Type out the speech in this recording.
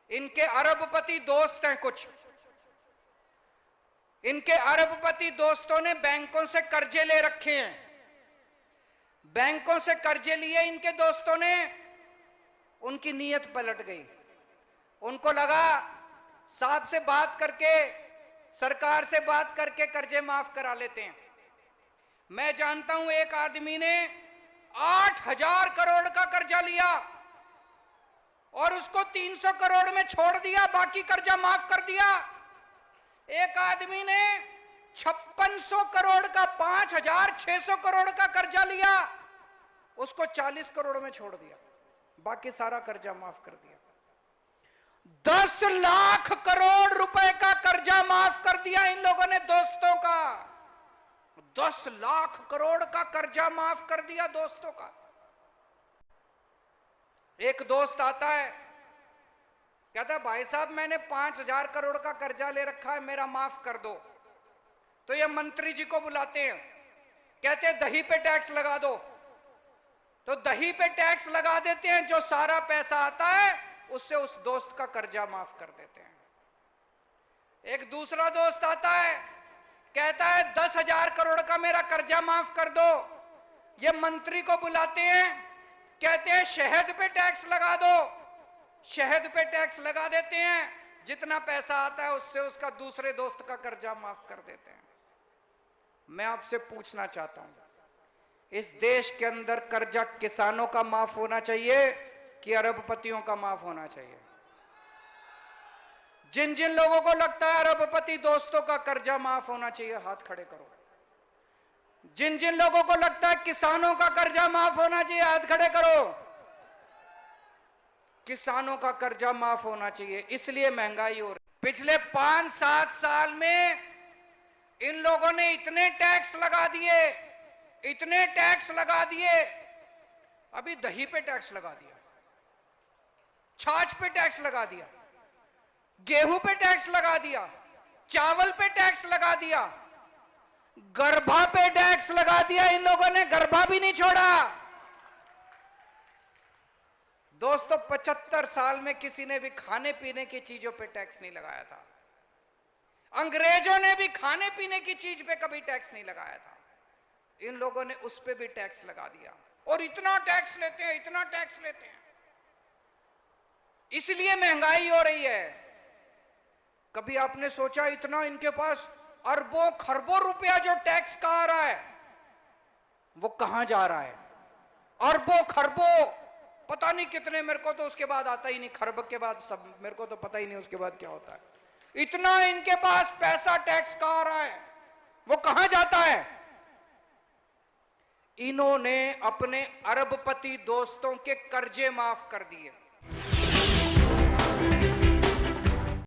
इनके अरबपति दोस्त हैं कुछ, इनके अरबपति दोस्तों ने बैंकों से कर्जे ले रखे हैं। बैंकों से कर्जे लिए इनके दोस्तों ने, उनकी नीयत पलट गई। उनको लगा साहब से बात करके, सरकार से बात करके कर्जे माफ करा लेते हैं। मैं जानता हूं एक आदमी ने 8,000 करोड़ का कर्जा लिया और उसको 300 करोड़ में छोड़ दिया, बाकी कर्जा माफ कर दिया। एक आदमी ने 5600 करोड़ का 5,600 करोड़ का कर्जा लिया, उसको 40 करोड़ में छोड़ दिया, बाकी सारा कर्जा माफ कर दिया। 10 लाख करोड़ रुपए का कर्जा माफ कर दिया इन लोगों ने दोस्तों का। 10 लाख करोड़ का कर्जा माफ कर दिया दोस्तों का। एक दोस्त आता है, कहता है भाई साहब मैंने 5,000 करोड़ का कर्जा ले रखा है, मेरा माफ कर दो। तो ये मंत्री जी को बुलाते हैं, कहते हैं दही पे टैक्स लगा दो। तो दही पे टैक्स लगा देते हैं, जो सारा पैसा आता है उससे उस दोस्त का कर्जा माफ कर देते हैं। एक दूसरा दोस्त आता है, कहता है 10,000 करोड़ का मेरा कर्जा माफ कर दो। ये मंत्री को बुलाते हैं, कहते हैं शहद पे टैक्स लगा दो। शहद पे टैक्स लगा देते हैं, जितना पैसा आता है उससे उसका दूसरे दोस्त का कर्जा माफ कर देते हैं। मैं आपसे पूछना चाहता हूं, इस देश के अंदर कर्जा किसानों का माफ होना चाहिए कि अरबपतियों का माफ होना चाहिए? जिन जिन लोगों को लगता है अरबपति दोस्तों का कर्जा माफ होना चाहिए, हाथ खड़े करो। जिन जिन लोगों को लगता है किसानों का कर्जा माफ होना चाहिए, हाथ खड़े करो। किसानों का कर्जा माफ होना चाहिए, इसलिए महंगाई हो रही। पिछले 5-7 साल में इन लोगों ने इतने टैक्स लगा दिए, इतने टैक्स लगा दिए। अभी दही पे टैक्स लगा दिया, छाछ पे टैक्स लगा दिया, गेहूं पे टैक्स लगा दिया, चावल पे टैक्स लगा दिया, गर्भा पे टैक्स लगा दिया। इन लोगों ने गर्भा भी नहीं छोड़ा। दोस्तों 75 साल में किसी ने भी खाने पीने की चीजों पे टैक्स नहीं लगाया था। अंग्रेजों ने भी खाने पीने की चीज पे कभी टैक्स नहीं लगाया था। इन लोगों ने उस पे भी टैक्स लगा दिया, और इतना टैक्स लेते हैं, इतना टैक्स लेते हैं। इसलिए महंगाई हो रही है। कभी आपने सोचा इतना इनके पास अरबों खरबों रुपया जो टैक्स का आ रहा है वो कहां जा रहा है? अरबों खरबों, पता नहीं कितने, मेरे को तो उसके बाद आता ही नहीं। खरब के बाद सब, मेरे को तो पता ही नहीं उसके बाद क्या होता है। इतना इनके पास पैसा टैक्स का आ रहा है, वो कहां जाता है? इन्होंने अपने अरबपति दोस्तों के कर्जे माफ कर दिए।